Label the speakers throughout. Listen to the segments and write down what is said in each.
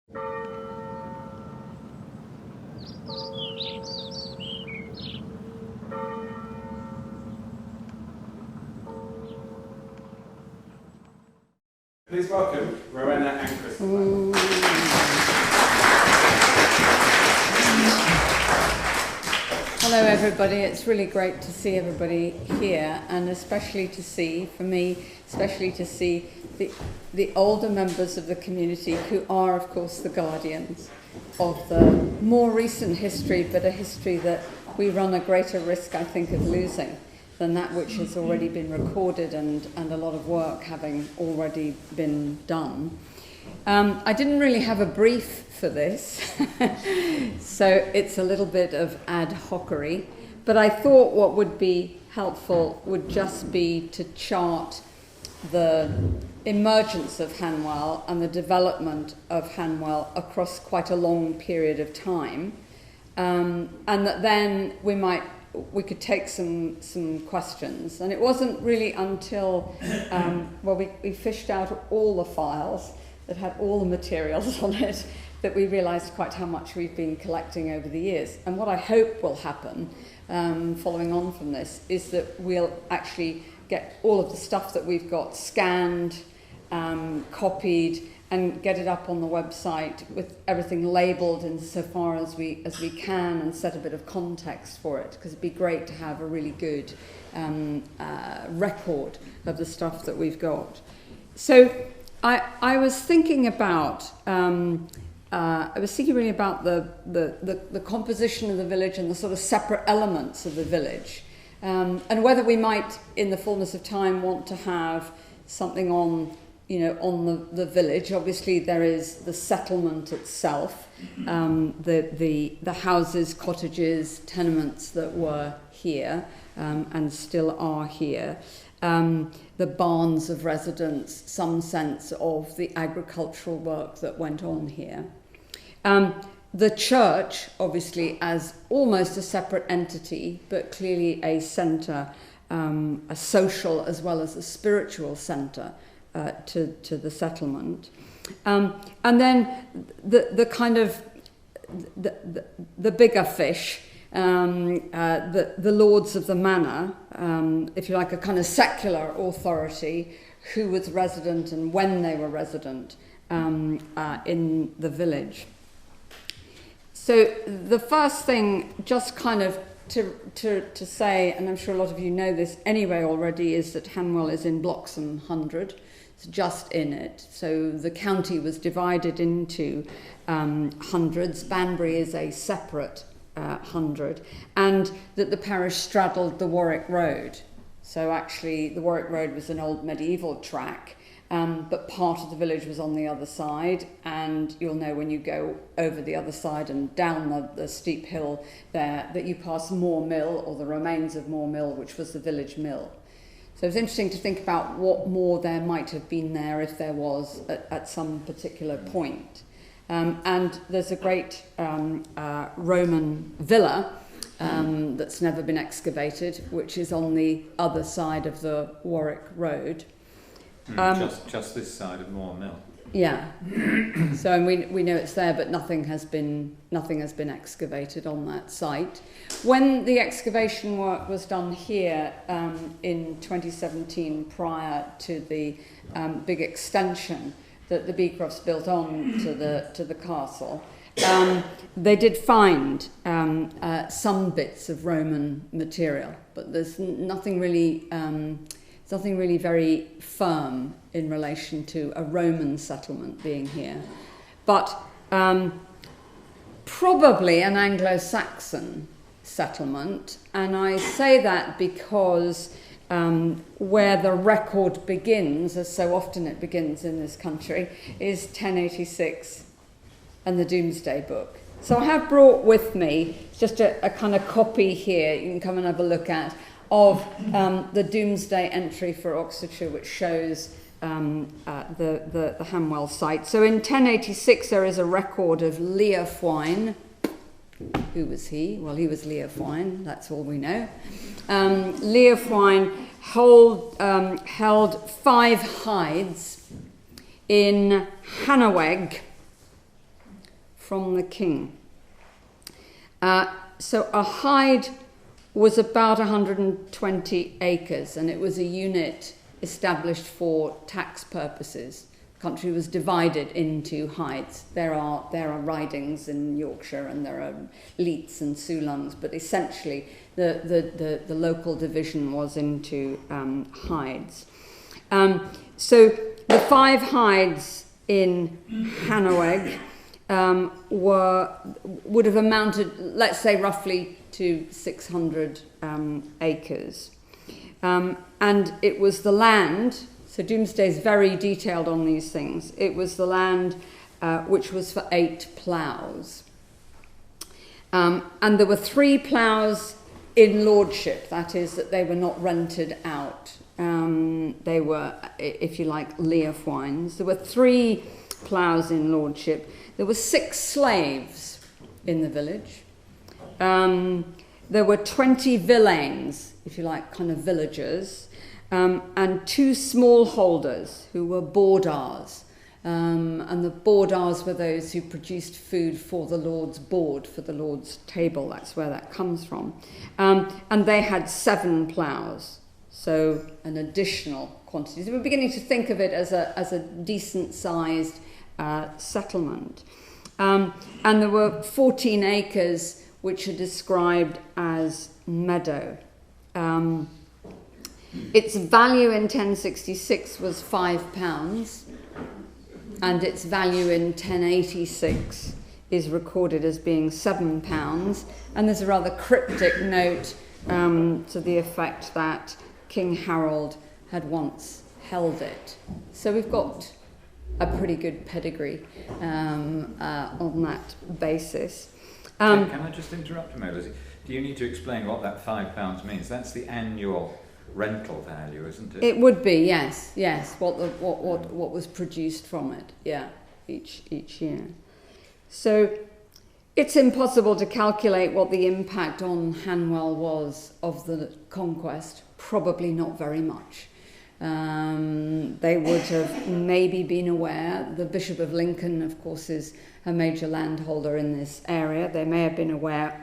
Speaker 1: Please welcome Rowena and Christopher.
Speaker 2: Hello everybody, it's really great to see everybody here, and especially to see, for me, especially to see the older members of the community who are of course the guardians of the more recent history, but a history that we run a greater risk, I think, of losing than that which has already been recorded and a lot of work having already been done. I didn't really have a brief for this, so it's a little bit of ad hocery, but I thought what would be helpful would just be to chart the emergence of Hanwell and the development of Hanwell across quite a long period of time, and that then we could take some questions. And it wasn't really until we fished out all the files that had all the materials on it that we realised quite how much we've been collecting over the years. And what I hope will happen, following on from this, is that we'll actually get all of the stuff that we've got scanned, copied, and get it up on the website with everything labelled insofar as we can, and set a bit of context for it, because it'd be great to have a really good record of the stuff that we've got. So I was thinking about really about the composition of the village and the sort of separate elements of the village, and whether we might, in the fullness of time, want to have something on the village. Obviously there is the settlement itself, the houses, cottages, tenements that were here and still are here, the barns of residents, some sense of the agricultural work that went on here. The church, obviously, as almost a separate entity, but clearly a centre, a social as well as a spiritual centre, to the settlement, and then the kind of the bigger fish, the lords of the manor, if you like, a kind of secular authority, who was resident and when they were resident in the village. So the first thing, just kind of to say, and I'm sure a lot of you know this anyway already, is that Hanwell is in Bloxham 100. It's just in it. So the county was divided into hundreds. Banbury is a separate 100, and that the parish straddled the Warwick Road. So actually the Warwick Road was an old medieval track, but part of the village was on the other side, and you'll know when you go over the other side and down the steep hill there that you pass Moor Mill, or the remains of Moor Mill, which was the village mill. So it's interesting to think about what more there might have been there, if there was, at some particular point. And there's a great Roman villa that's never been excavated, which is on the other side of the Warwick Road.
Speaker 3: Just this side of Moor Mill.
Speaker 2: Yeah. So and we know it's there, but nothing has been excavated on that site. When the excavation work was done here in 2017, prior to the big extension that the Beecrofts built on to the castle, they did find some bits of Roman material, but there's nothing really very firm in relation to a Roman settlement being here, but probably an Anglo-Saxon settlement. And I say that because where the record begins, as so often it begins in this country, is 1086 and the Domesday Book. So I have brought with me just a kind of copy here, you can come and have a look at, of the Domesday entry for Oxfordshire, which shows the Hanwell site. So in 1086 there is a record of Leofwine. Who was he? Well, he was Leofwine, that's all we know. Leofwine held 5 hides in Hanwell from the king. So a hide was about 120 acres, and it was a unit established for tax purposes. The country was divided into hides. There are ridings in Yorkshire, and there are leets and Soulungs, but essentially the local division was into hides. So the 5 hides in Hanwell would have amounted, let's say, roughly to 600 acres. And it was the land, so Domesday is very detailed on these things, it was the land which was for 8 ploughs. And there were 3 ploughs in lordship, that is, that they were not rented out. They were, if you like, leofwines. There were 3 ploughs in lordship. There were 6 slaves in the village. There were 20 villeins, if you like, kind of villagers, and 2 smallholders who were bordars. And the bordars were those who produced food for the Lord's board, for the Lord's table. That's where that comes from. And they had 7 ploughs, so an additional quantity. So we're beginning to think of it as a decent-sized settlement. And there were 14 acres which are described as meadow. Its value in 1066 was £5, and its value in 1086 is recorded as being £7. And there's a rather cryptic note to the effect that King Harold had once held it. So we've got a pretty good pedigree on that basis.
Speaker 3: Can I just interrupt you, Melody? Do you need to explain what that £5 means? That's the annual rental value, isn't it?
Speaker 2: It would be, yes. What was produced from it, yeah, each year. So it's impossible to calculate what the impact on Hanwell was of the conquest. Probably not very much. They would have maybe been aware. The Bishop of Lincoln, of course, is a major landholder in this area. They may have been aware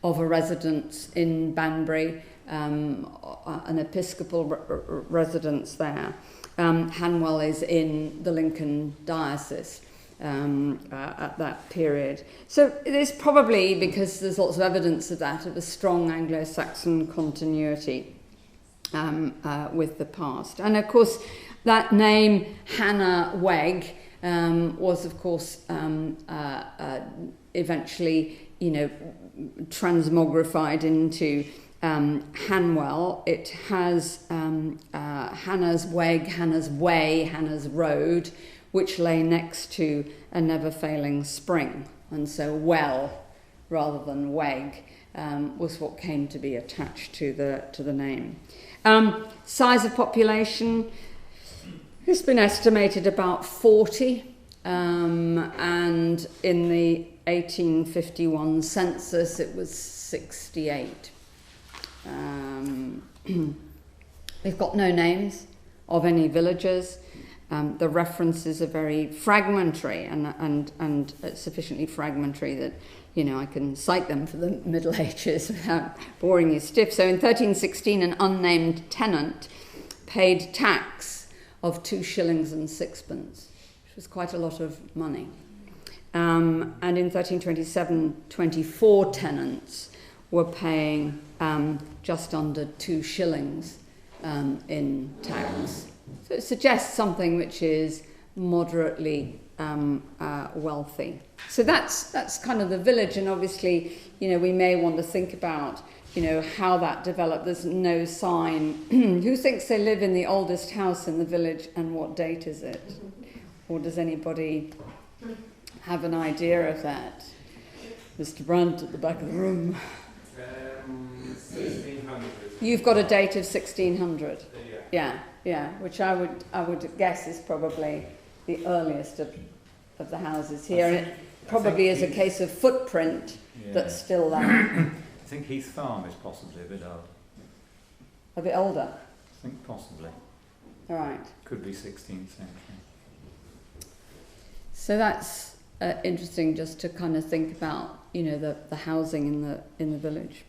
Speaker 2: of a residence in Banbury, an episcopal residence there. Hanwell is in the Lincoln diocese at that period. So it is probably, because there's lots of evidence of that, of a strong Anglo-Saxon continuity with the past. And of course, that name, Hannah Weg, was of course eventually, transmogrified into Hanwell. It has Hannah's Weg, Hannah's Way, Hannah's Road, which lay next to a never-failing spring, and so well rather than Weg was what came to be attached to the name. Size of population has been estimated about 40, and in the 1851 census it was 68. We've got no names of any villagers. The references are very fragmentary and sufficiently fragmentary that I can cite them for the Middle Ages without boring you stiff. So in 1316, an unnamed tenant paid tax of 2 shillings and 6pence, which was quite a lot of money. And in 1327, 24 tenants were paying just under 2 shillings in tax. So it suggests something which is moderately wealthy. So that's kind of the village, and obviously, we may want to think about, how that developed. There's no sign. Who thinks they live in the oldest house in the village, and what date is it? Or does anybody have an idea of that? Mr. Brandt at the back of the room.
Speaker 1: 1600.
Speaker 2: You've got a date of 1600. Yeah, which I would guess is probably the earliest of the houses here, and it probably is a case of footprint that's still there.
Speaker 3: I think Heath Farm is possibly a bit old.
Speaker 2: A bit older?
Speaker 3: I think possibly.
Speaker 2: All right.
Speaker 3: Could be 16th century.
Speaker 2: So that's interesting just to kind of think about, you know, the housing in the village.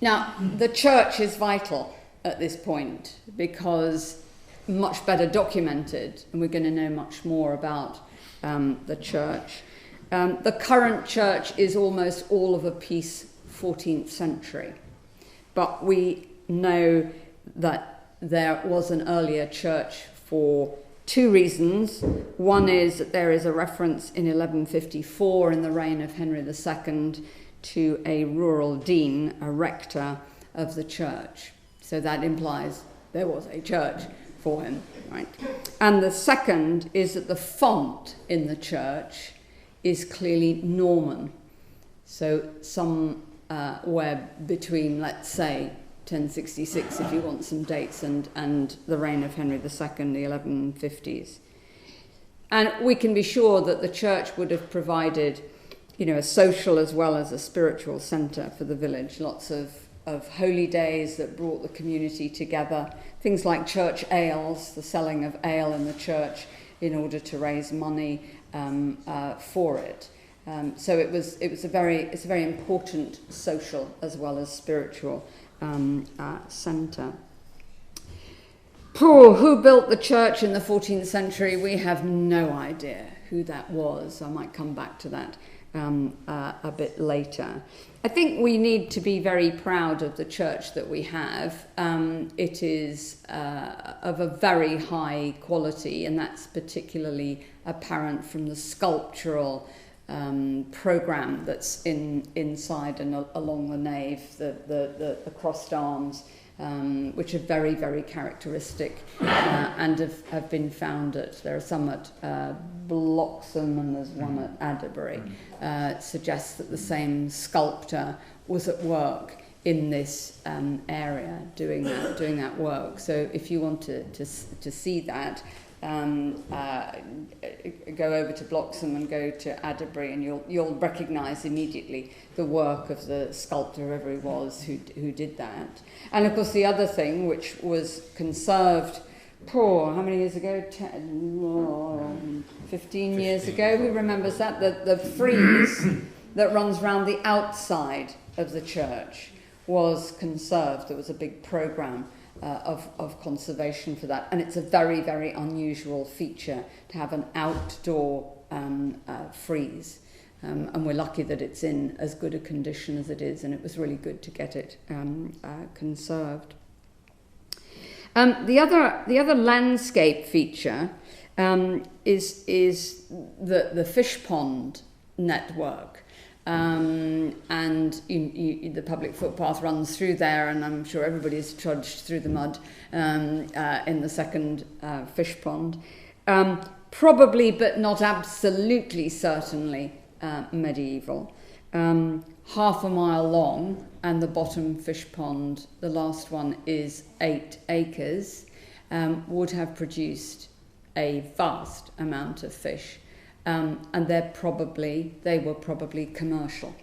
Speaker 2: Now, the church is vital at this point because much better documented, and we're going to know much more about the church. The current church is almost all of a piece 14th century, but we know that there was an earlier church for two reasons. One is that there is a reference in 1154 in the reign of Henry II to a rural dean, a rector of the church. So that implies there was a church for him, right? And the second is that the font in the church is clearly Norman. So somewhere between, let's say, 1066, if you want some dates, and the reign of Henry II, the 1150s. And we can be sure that the church would have provided, you know, a social as well as a spiritual centre for the village. Lots of holy days that brought the community together. Things like church ales, the selling of ale in the church in order to raise money for it. So it's a very important social as well as spiritual centre. Who built the church in the 14th century? We have no idea who that was. I might come back to that a bit later. I think we need to be very proud of the church that we have. It is of a very high quality, and that's particularly apparent from the sculptural program that's inside and along the nave, the crossed arms, which are very, very characteristic and have been found there are some at Bloxham and there's one at Adderbury, suggests that the same sculptor was at work in this area doing that work. So if you want to see that, go over to Bloxham and go to Adderbury, and you'll recognise immediately the work of the sculptor, whoever he was, who did that. And of course, the other thing which was conserved, how many years ago? 15 years ago. Who remembers that? The frieze that runs round the outside of the church was conserved. There was a big programme of conservation for that, and it's a very, very unusual feature to have an outdoor frieze, and we're lucky that it's in as good a condition as it is, and it was really good to get it conserved. The other landscape feature is the fish pond network. And the public footpath runs through there, and I'm sure everybody's trudged through the mud in the second fish pond. Probably, but not absolutely certainly, medieval. Half a mile long, and the bottom fish pond, the last one, is 8 acres, would have produced a vast amount of fish. And they were probably commercial,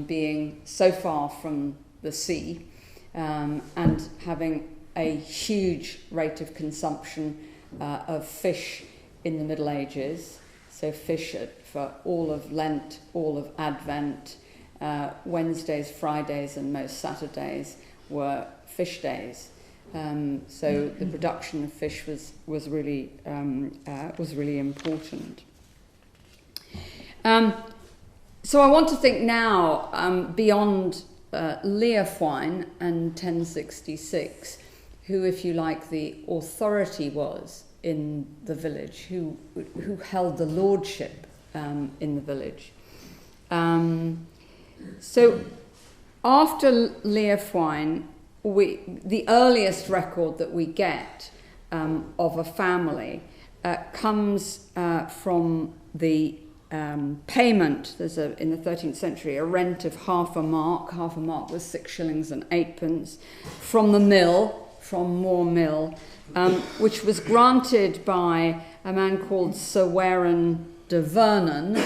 Speaker 2: being so far from the sea and having a huge rate of consumption of fish in the Middle Ages. So fish for all of Lent, all of Advent, Wednesdays, Fridays, and most Saturdays were fish days. So the production of fish was really important. So I want to think now beyond Leofwine and 1066, who, if you like, the authority was in the village, who held the lordship in the village. So after Leofwine, the earliest record that we get of a family comes from the payment. There's in the 13th century a rent of half a mark. Half a mark was 6 shillings and 8pence from the mill, from Moor Mill, which was granted by a man called Sir Warren de Vernon,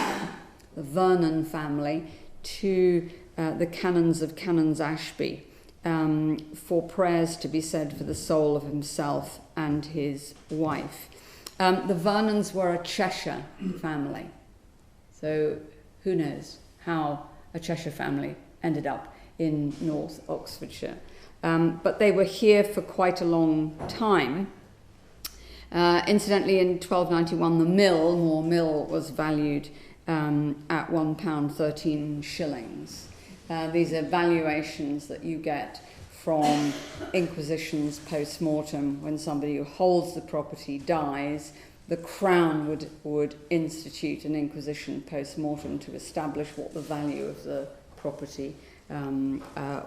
Speaker 2: the Vernon family, to the canons of Canons Ashby for prayers to be said for the soul of himself and his wife. The Vernons were a Cheshire family. So who knows how a Cheshire family ended up in North Oxfordshire. But they were here for quite a long time. Incidentally, in 1291, the Moor Mill was valued at £1.13. These are valuations that you get from inquisitions post-mortem. When somebody who holds the property dies, the Crown would institute an inquisition post-mortem to establish what the value of the property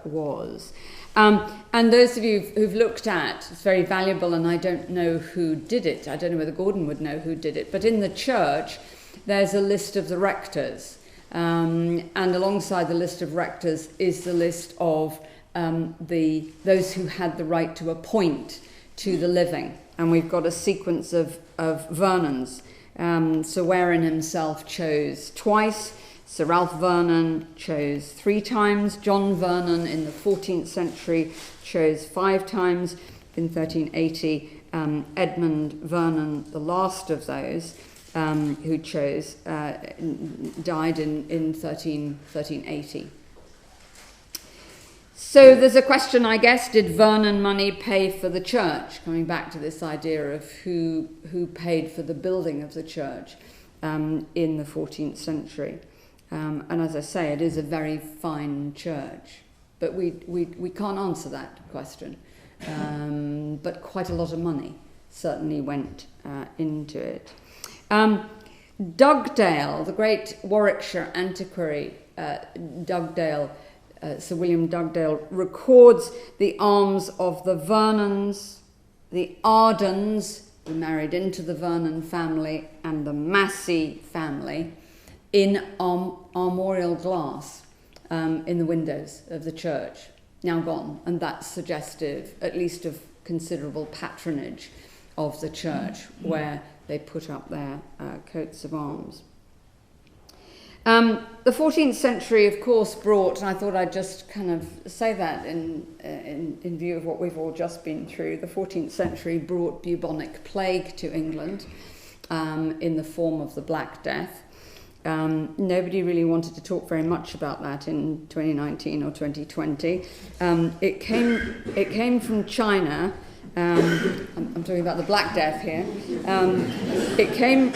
Speaker 2: was. And those of you who've looked at, it's very valuable, and I don't know who did it. I don't know whether Gordon would know who did it, but in the church there's a list of the rectors, and alongside the list of rectors is the list of those who had the right to appoint to the living. And we've got a sequence of Vernons. Sir Warin himself chose twice. Sir Ralph Vernon chose 3 times. John Vernon in the 14th century chose 5 times. In 1380, Edmund Vernon, the last of those who chose, died in 1380. So there's a question, I guess, did Vernon money pay for the church? Coming back to this idea of who paid for the building of the church in the 14th century. And as I say, it is a very fine church, but we can't answer that question. But quite a lot of money certainly went into it. Dugdale, the great Warwickshire antiquary, Dugdale, Sir William Dugdale, records the arms of the Vernons, the Ardens, who married into the Vernon family, and the Massey family, in armorial glass in the windows of the church, now gone, and that's suggestive, at least of considerable patronage of the church, where they put up their coats of arms. The 14th century, of course, brought, and I thought I'd just kind of say that in view of what we've all just been through, the 14th century brought bubonic plague to England in the form of the Black Death. Nobody really wanted to talk very much about that in 2019 or 2020. It came from China. I'm talking about the Black Death here. It came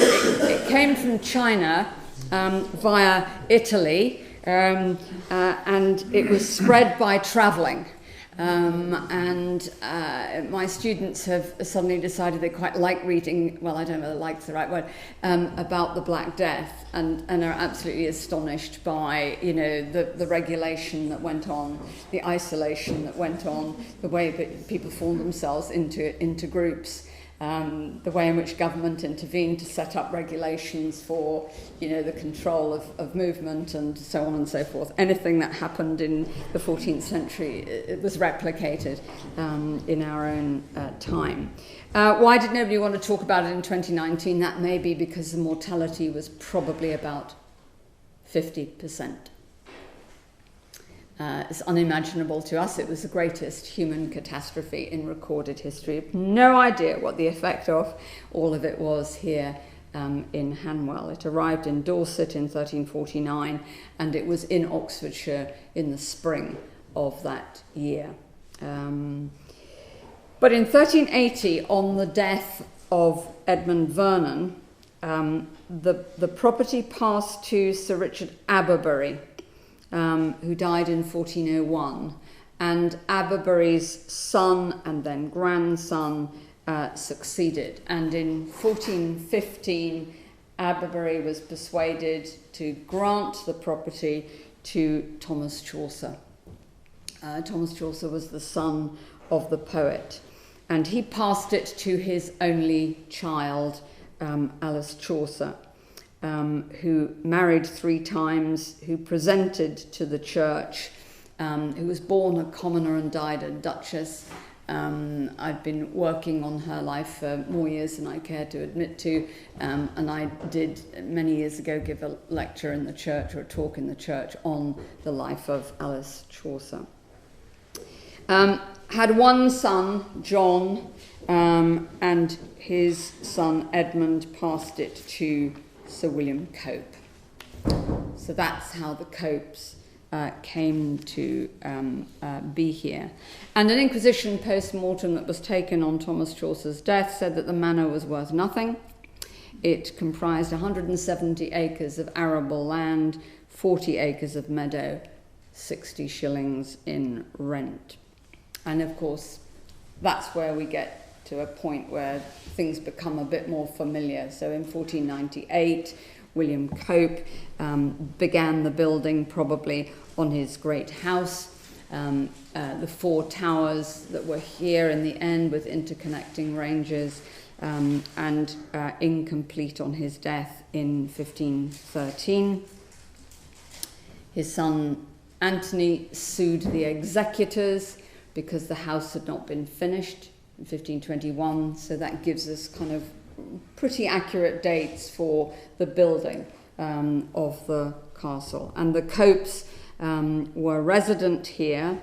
Speaker 2: from China via Italy, and it was spread by travelling. My students have suddenly decided they quite like reading, well, I don't know whether like's the right word, about the Black Death, and are absolutely astonished by, the regulation that went on, the isolation that went on, the way that people formed themselves into groups. The way in which government intervened to set up regulations for, the control of movement and so on and so forth. Anything that happened in the 14th century, it was replicated in our own time. Why did nobody want to talk about it in 2019? That may be because the mortality was probably about 50%. It's unimaginable to us. It was the greatest human catastrophe in recorded history. No idea what the effect of all of it was here in Hanwell. It arrived in Dorset in 1349, and it was in Oxfordshire in the spring of that year. But in 1380, on the death of Edmund Vernon, the property passed to Sir Richard Aberbury, who died in 1401, and Aberbury's son and then grandson succeeded. And in 1415, Aberbury was persuaded to grant the property to Thomas Chaucer. Thomas Chaucer was the son of the poet, and he passed it to his only child, Alice Chaucer, who married 3 times, who presented to the church, who was born a commoner and died a duchess. I've been working on her life for more years than I care to admit to, and I did many years ago give a lecture in the church, or a talk in the church, on the life of Alice Chaucer. Had one son, John, and his son Edmund passed it to Sir William Cope. So that's how the Copes came to be here. And an inquisition post-mortem that was taken on Thomas Chaucer's death said that the manor was worth nothing. It comprised 170 acres of arable land, 40 acres of meadow, 60 shillings in rent. And of course, that's where we get to a point where things become a bit more familiar. So in 1498, William Cope began the building probably on his great house. The 4 towers that were here in the end with interconnecting ranges, and incomplete on his death in 1513. His son Anthony sued the executors because the house had not been finished in 1521, so that gives us kind of pretty accurate dates for the building of the castle. And the Copes were resident here,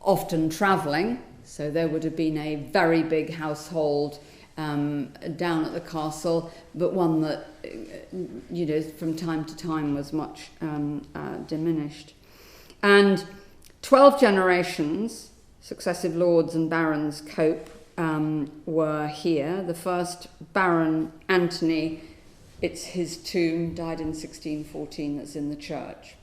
Speaker 2: often travelling, so there would have been a very big household down at the castle, but one that, from time to time was much diminished. And 12 generations, successive lords and barons Cope, were here. The first Baron Anthony, it's his tomb, died in 1614, that's in the church.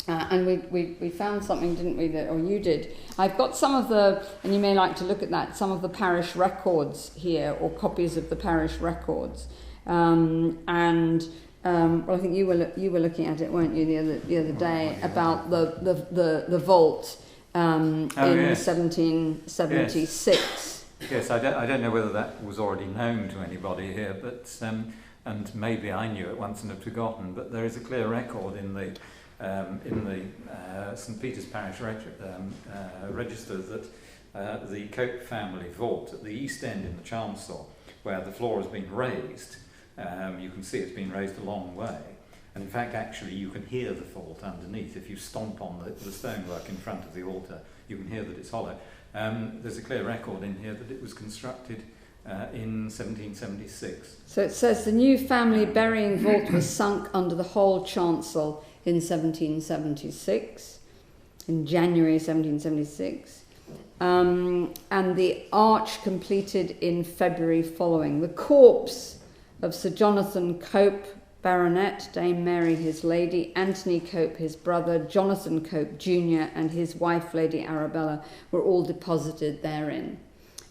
Speaker 2: And we found something, didn't we, or you did. I've got some of the, and you may like to look at that, some of the parish records here, or copies of the parish records. Well, I think you were looking at it, weren't you, the other day, about the vault in 1776.
Speaker 3: Yes, I don't know whether that was already known to anybody here, but and maybe I knew it once and had forgotten. But there is a clear record in the St Peter's Parish register that the Cope family vault at the east end in the chancel, where the floor has been raised, you can see it's been raised a long way. And in fact, actually, you can hear the fault underneath. If you stomp on the stonework in front of the altar, you can hear that it's hollow. There's a clear record in here that it was constructed in 1776.
Speaker 2: So it says the new family burying vault was sunk under the whole chancel in 1776, in January 1776, and the arch completed in February following. The corpse of Sir Jonathan Cope, Baronet, Dame Mary his lady, Anthony Cope his brother, Jonathan Cope Jr. and his wife Lady Arabella were all deposited therein,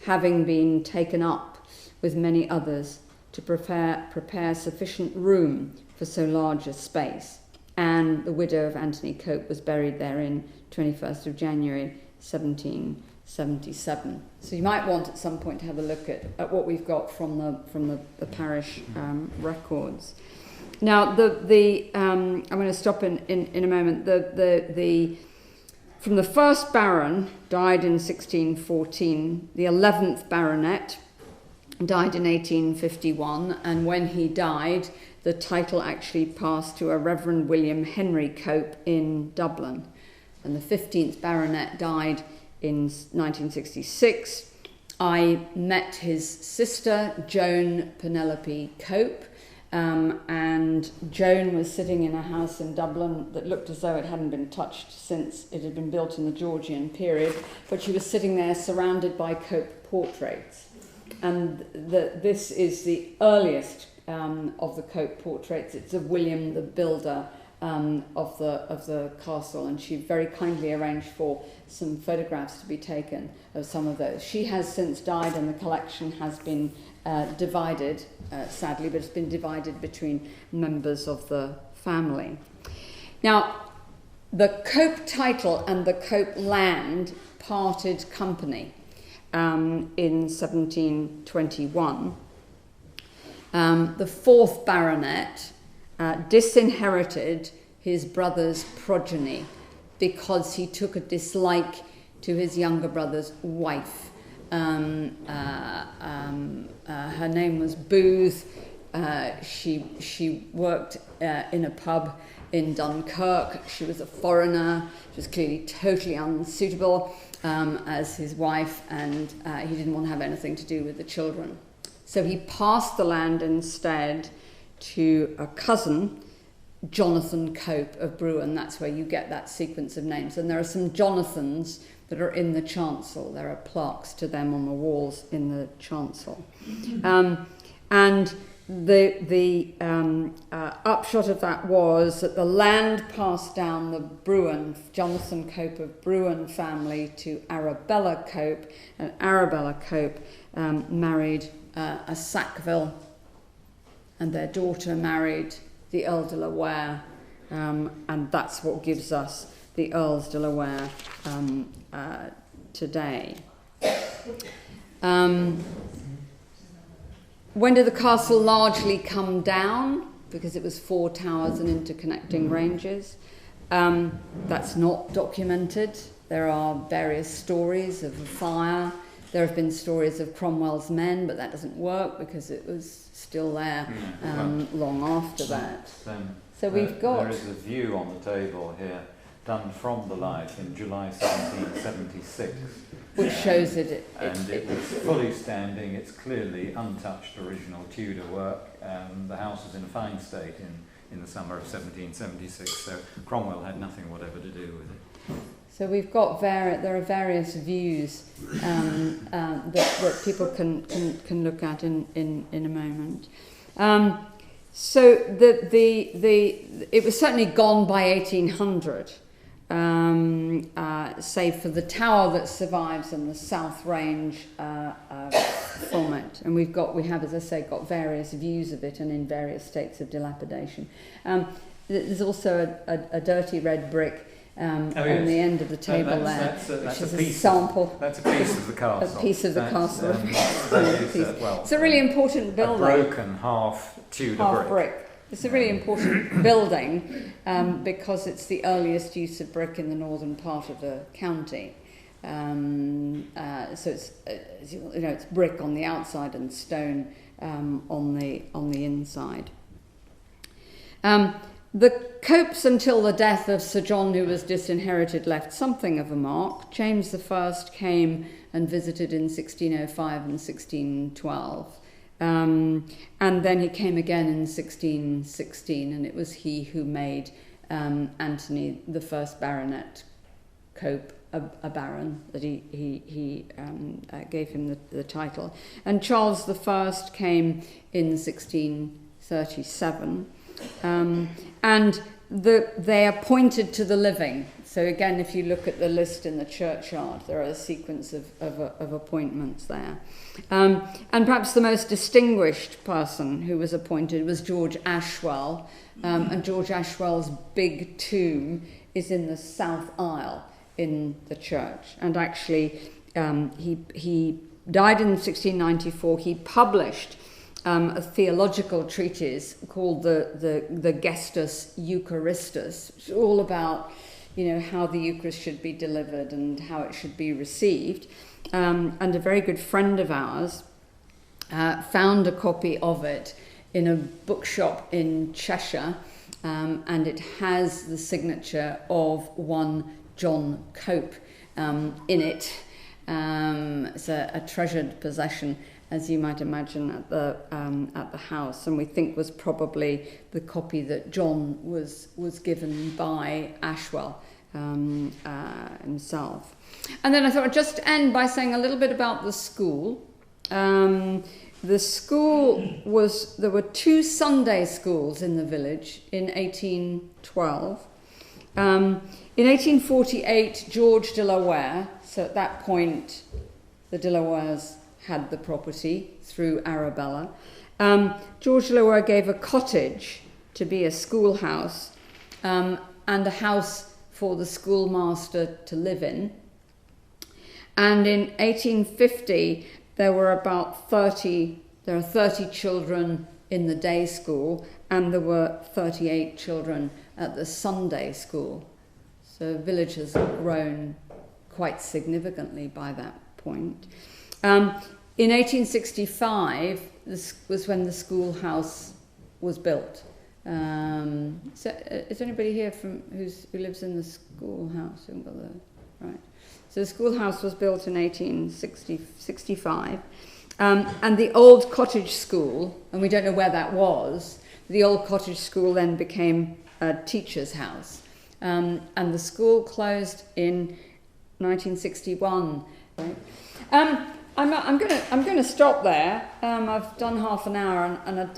Speaker 2: having been taken up with many others to prepare sufficient room for so large a space. And the widow of Anthony Cope was buried therein 21st of January 1777. So you might want at some point to have a look at what we've got from the parish records. Now I'm going to stop in a moment. From the first Baron, died in 1614, the 11th Baronet died in 1851, and when he died, the title actually passed to a Reverend William Henry Cope in Dublin. And the 15th Baronet died in 1966. I met his sister, Joan Penelope Cope, and Joan was sitting in a house in Dublin that looked as though it hadn't been touched since it had been built in the Georgian period, but she was sitting there surrounded by Cope portraits. And this is the earliest of the Cope portraits. It's of William the Builder of the castle, and she very kindly arranged for some photographs to be taken of some of those. She has since died, and the collection has been divided, sadly, but it's been divided between members of the family. Now, the Cope title and the Cope land parted company in 1721. The 4th Baronet disinherited his brother's progeny because he took a dislike to his younger brother's wife. Her name was Booth. She worked in a pub in Dunkirk. She was a foreigner. She was clearly totally unsuitable as his wife, and he didn't want to have anything to do with the children. So he passed the land instead to a cousin, Jonathan Cope of Bruin. That's where you get that sequence of names. And there are some Jonathans that are in the chancel. There are plaques to them on the walls in the chancel. And the upshot of that was that the land passed down the Bruin, Jonathan Cope of Bruin family, to Arabella Cope, and Arabella Cope married a Sackville, and their daughter married the Earl de la Ware, and that's what gives us the Earls de la Ware today. When did the castle largely come down? Because it was 4 towers and interconnecting ranges. That's not documented. There are various stories of a fire. There have been stories of Cromwell's men, but that doesn't work because it was still there long after that. So we've got...
Speaker 3: There is a view on the table here done from the life in July 1776.
Speaker 2: Which shows it
Speaker 3: was fully standing. It's clearly untouched original Tudor work. The house was in a fine state in the summer of 1776, so Cromwell had nothing whatever to do with it.
Speaker 2: So we've got there are various views that people can look at in a moment. So it was certainly gone by 1800. Save for the tower that survives and the south range from it, and we have, as I say, got various views of it and in various states of dilapidation. There's also a dirty red brick on the end of the table which is a sample.
Speaker 3: That's a piece of the castle.
Speaker 2: A piece of the castle. It's a really important building.
Speaker 3: A broken half Tudor brick.
Speaker 2: It's a really important building because it's the earliest use of brick in the northern part of the county. So it's brick on the outside and stone on the inside. The Copes, until the death of Sir John, who was disinherited, left something of a mark. James I came and visited in 1605 and 1612. And then he came again in 1616, and it was he who made Anthony, the first Baronet Cope, a baron, that he gave him the title. And Charles I came in 1637, and they appointed to the living. So again, if you look at the list in the churchyard, there are a sequence of appointments there. And perhaps the most distinguished person who was appointed was George Ashwell, and George Ashwell's big tomb is in the south aisle in the church. And actually, he died in 1694. He published a theological treatise called the Gestus Eucharistus, which is all about how the Eucharist should be delivered and how it should be received. And a very good friend of ours found a copy of it in a bookshop in Cheshire, and it has the signature of one John Cope in it. It's a treasured possession, as you might imagine, at the house, and we think was probably the copy that John was given by Ashwell himself. And then I thought I'd just end by saying a little bit about the school. The school there were 2 Sunday schools in the village in 1812. In 1848, George de la Ware, so at that point the de la Wares had the property through Arabella. George de la Ware gave a cottage to be a schoolhouse and a house for the schoolmaster to live in. And in 1850, there are 30 children in the day school, and there were 38 children at the Sunday school. So the village has grown quite significantly by that point. In 1865, this was when the schoolhouse was built. So, is there anybody here who lives in the schoolhouse? Right. So the schoolhouse was built in 1865, and the old cottage school, and we don't know where that was. The old cottage school then became a teacher's house, and the school closed in 1961. Right? I'm going to stop there. I've done half an hour, and I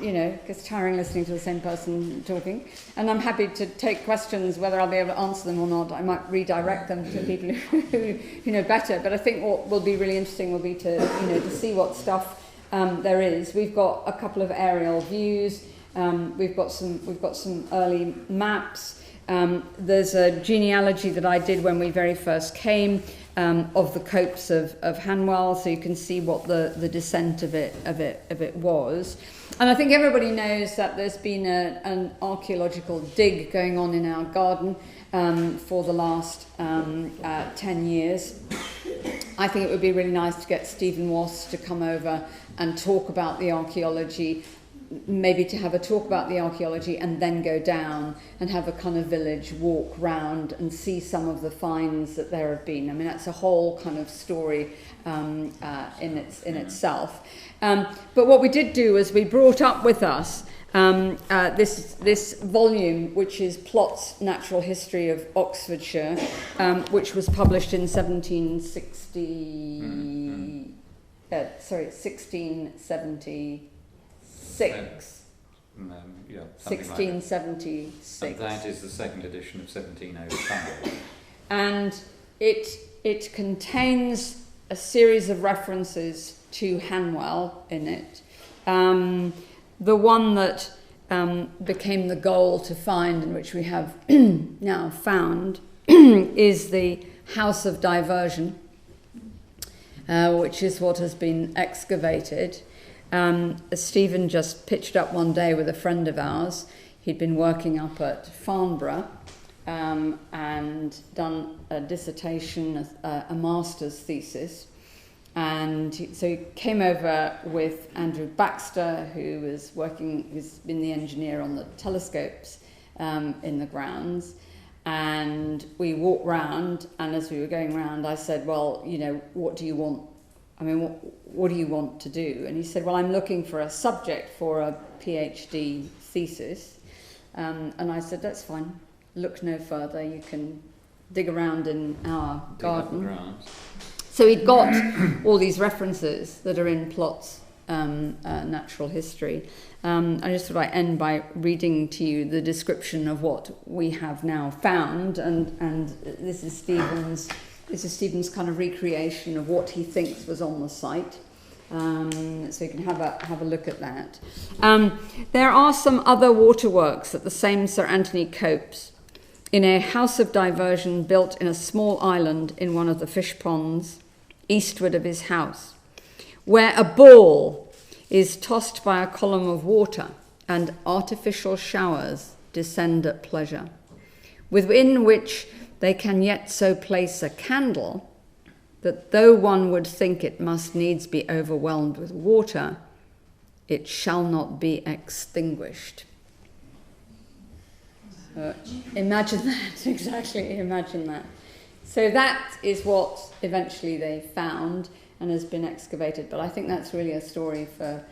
Speaker 2: it gets tiring listening to the same person talking. And I'm happy to take questions, whether I'll be able to answer them or not. I might redirect them to people who know better. But I think what will be really interesting will be to see what stuff there is. We've got a couple of aerial views. We've got some early maps. There's a genealogy that I did when we very first came of the copes of Hanwell, so you can see what the descent of it was. And I think everybody knows that there's been an archaeological dig going on in our garden for the last 10 years. I think it would be really nice to get Stephen Wass to come over and talk about the archaeology, maybe to have a talk about the archaeology and then go down and have a kind of village walk round and see some of the finds that there have been. I mean, that's a whole kind of story in itself. But what we did do is we brought up with us this volume, which is Plott's Natural History of Oxfordshire, which was published in 1676. 1676.
Speaker 3: And that is the second edition of 1705.
Speaker 2: And it contains a series of references to Hanwell in it. The one that became the goal to find, and which we have now found, is the House of Diversion, which is what has been excavated. Stephen just pitched up one day with a friend of ours. He'd been working up at Farnborough and done a dissertation, a master's thesis. And so he came over with Andrew Baxter, who's been the engineer on the telescopes in the grounds. And we walked round, and as we were going round, I said, well, what do you want? I mean, what do you want to do? And he said, well, I'm looking for a subject for a PhD thesis. And I said, that's fine. Look no further. You can dig around in our garden. So he'd got all these references that are in Plott's natural history. I just thought I'd end by reading to you the description of what we have now found. And this is Stephen's kind of recreation of what he thinks was on the site. So you can have a look at that. There are some other waterworks at the same Sir Anthony Copes in a house of diversion built in a small island in one of the fish ponds eastward of his house, where a ball is tossed by a column of water and artificial showers descend at pleasure, within which they can yet so place a candle that though one would think it must needs be overwhelmed with water, it shall not be extinguished. Imagine that, exactly, imagine that. So that is what eventually they found and has been excavated. But I think that's really a story for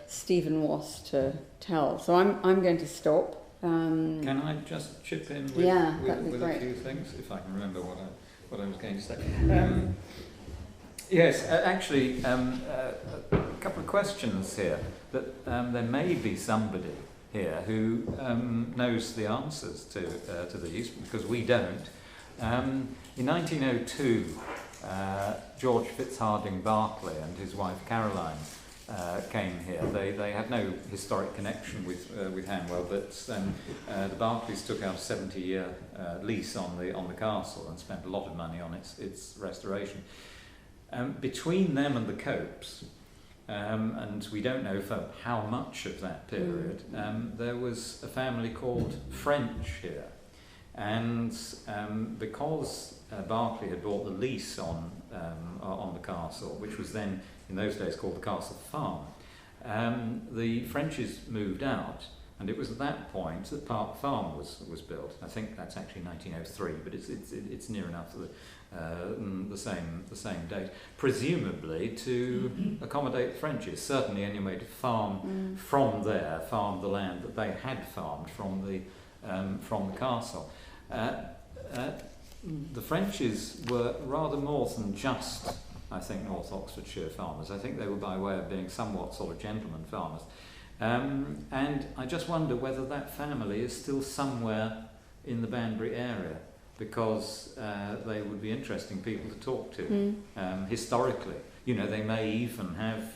Speaker 2: Stephen Wass to tell. So I'm going to stop.
Speaker 3: Can I just chip in with a few things, if I can remember what I was going to say? Yes, actually, a couple of questions here. That there may be somebody here who knows the answers to these, because we don't. In 1902, George Fitzharding Berkeley and his wife Caroline came here. They had no historic connection with Hanwell, but the Berkeleys took out a 70-year lease on the castle and spent a lot of money on its restoration. Between them and the Copes, and we don't know for how much of that period, there was a family called French here. And because Berkeley had bought the lease on the castle, which was then in those days called the Castle Farm, the Frenchies moved out, and it was at that point that Park Farm was built. I think that's actually 1903, but it's near enough to the same date, presumably to accommodate the Frenchies. Certainly, anyway, to farm from there, farm the land that they had farmed from the castle. The Frenchies were rather more than just, I think, North Oxfordshire farmers. I think they were by way of being somewhat sort of gentleman farmers. And I just wonder whether that family is still somewhere in the Banbury area, because they would be interesting people to talk to historically. You know, they may even have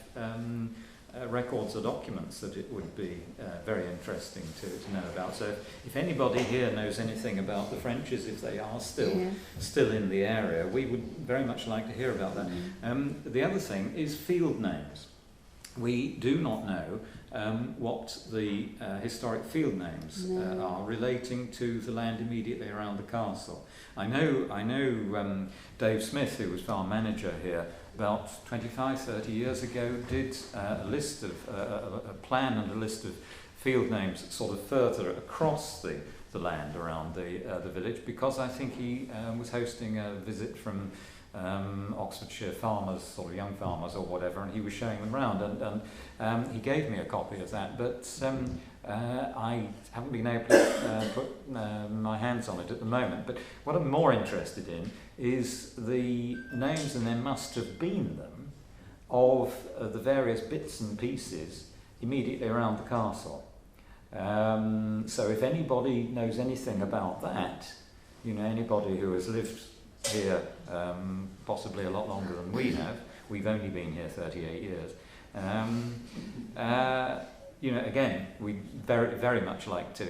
Speaker 3: records or documents that it would be very interesting to know about. So if anybody here knows anything about the Frenchies, if they are still in the area, we would very much like to hear about that. The other thing is field names. We do not know what the historic field names are relating to the land immediately around the castle. I know Dave Smith, who was farm manager here, about 25-30 years ago, did a list of a plan and a list of field names sort of further across the land around the village, because I think he was hosting a visit from Oxfordshire farmers, sort of young farmers or whatever, and he was showing them around, and he gave me a copy of that, but I haven't been able to put my hands on it at the moment. But what I'm more interested in is the names, and there must have been them, of the various bits and pieces immediately around the castle. So if anybody knows anything about that, you know, anybody who has lived here possibly a lot longer than we have, we've only been here 38 years, you know, again, we very, very much like to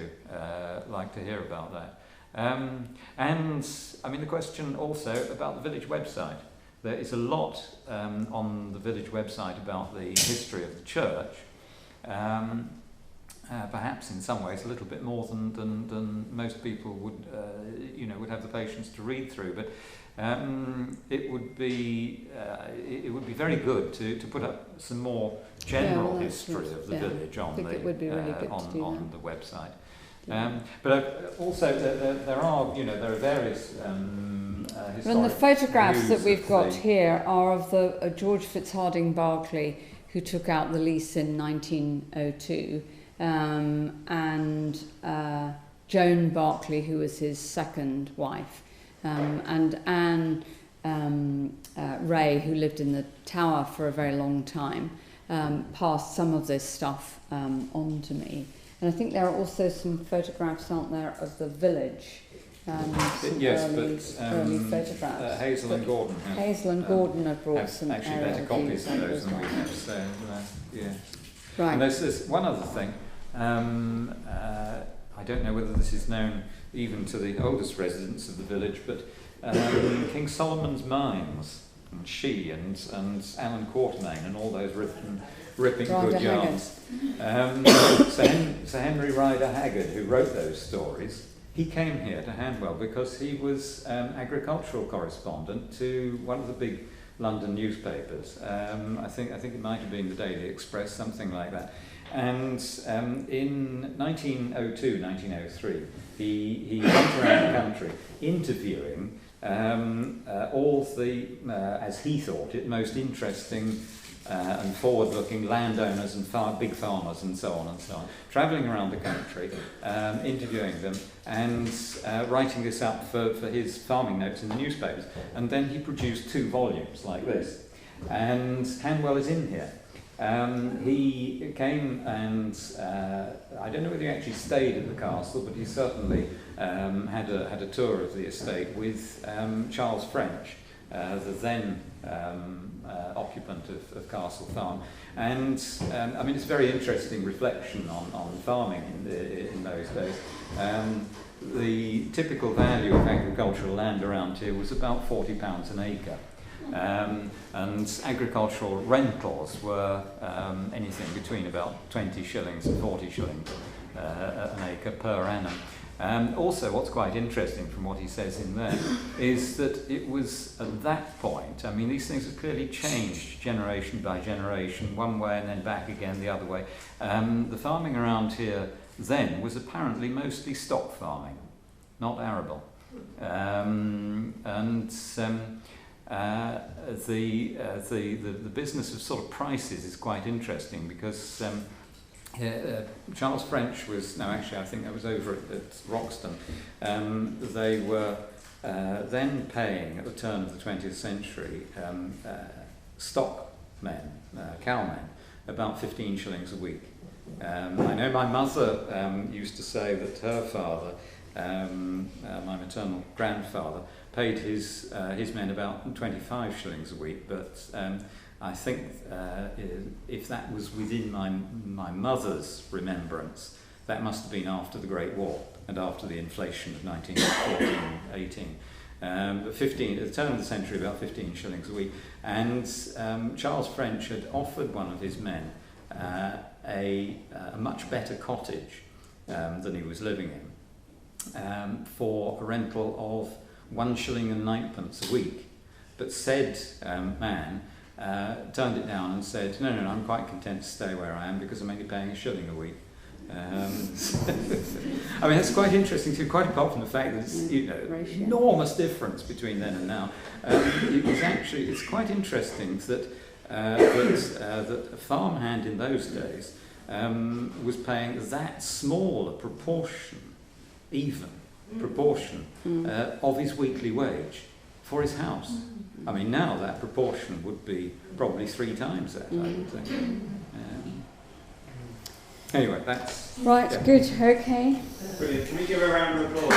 Speaker 3: hear about that. And I mean, the question also about the village website. There is a lot on the village website about the history of the church. Perhaps in some ways a little bit more than most people would have the patience to read through. But it would be very good to put up some more general history of the village on the website. But also there are various historic.
Speaker 2: And the photographs that we've got
Speaker 3: the
Speaker 2: here are of the George Fitzharding Berkeley, who took out the lease in 1902. And Joan Berkeley, who was his second wife, and Anne Ray, who lived in the tower for a very long time, passed some of this stuff on to me. And I think there are also some photographs, aren't there, of the village? Early photographs.
Speaker 3: Hazel and Gordon.
Speaker 2: Hazel and Gordon have brought some
Speaker 3: actually better copies of those than we have. So yeah.
Speaker 2: Right.
Speaker 3: And there's one other thing. I don't know whether this is known even to the oldest residents of the village, but King Solomon's Mines, and she and Alan Quatermain and all those ripping good yarns. Sir Henry Ryder Haggard, who wrote those stories, he came here to Hanwell because he was agricultural correspondent to one of the big London newspapers. I think it might have been the Daily Express, something like that. And in 1902, 1903, he went around the country interviewing all the, as he thought it, most interesting and forward-looking landowners and big farmers and so on, travelling around the country, interviewing them and writing this up for his farming notes in the newspapers. And then he produced 2 volumes like this. And Hanwell is in here. He came and I don't know whether he actually stayed at the castle, but he certainly had a tour of the estate with Charles French, the then occupant of Castle Farm. And I mean, it's a very interesting reflection on farming in those days. The typical value of agricultural land around here was about £40 an acre. And agricultural rentals were anything between about 20 shillings and 40 shillings an acre per annum. Also, what's quite interesting from what he says in there is that it was at that point, I mean, these things have clearly changed generation by generation, one way and then back again the other way. The farming around here then was apparently mostly stock farming, not arable. The business of sort of prices is quite interesting because Charles French was, no actually I think that was over at Roxton, they were then paying at the turn of the 20th century stockmen, cowmen, about 15 shillings a week. I know my mother used to say that her father, my maternal grandfather, paid his men about 25 shillings a week, but I think if that was within my mother's remembrance, that must have been after the Great War and after the inflation of 1914-18. But 15, at the turn of the century, about 15 shillings a week. And Charles French had offered one of his men a much better cottage than he was living in for a rental of 1 shilling and 9pence a week. But said man turned it down and said, no, I'm quite content to stay where I am because I'm only paying 1 shilling a week. I mean, that's quite interesting too, quite apart from the fact that it's, you know, enormous difference between then and now. It's quite interesting that that a farmhand in those days was paying that small a proportion, of his weekly wage for his house. I mean, now that proportion would be probably 3 times that, I would think. Anyway, that's...
Speaker 2: Right,
Speaker 3: yeah.
Speaker 2: good, okay.
Speaker 1: Brilliant. Can we give a round of applause?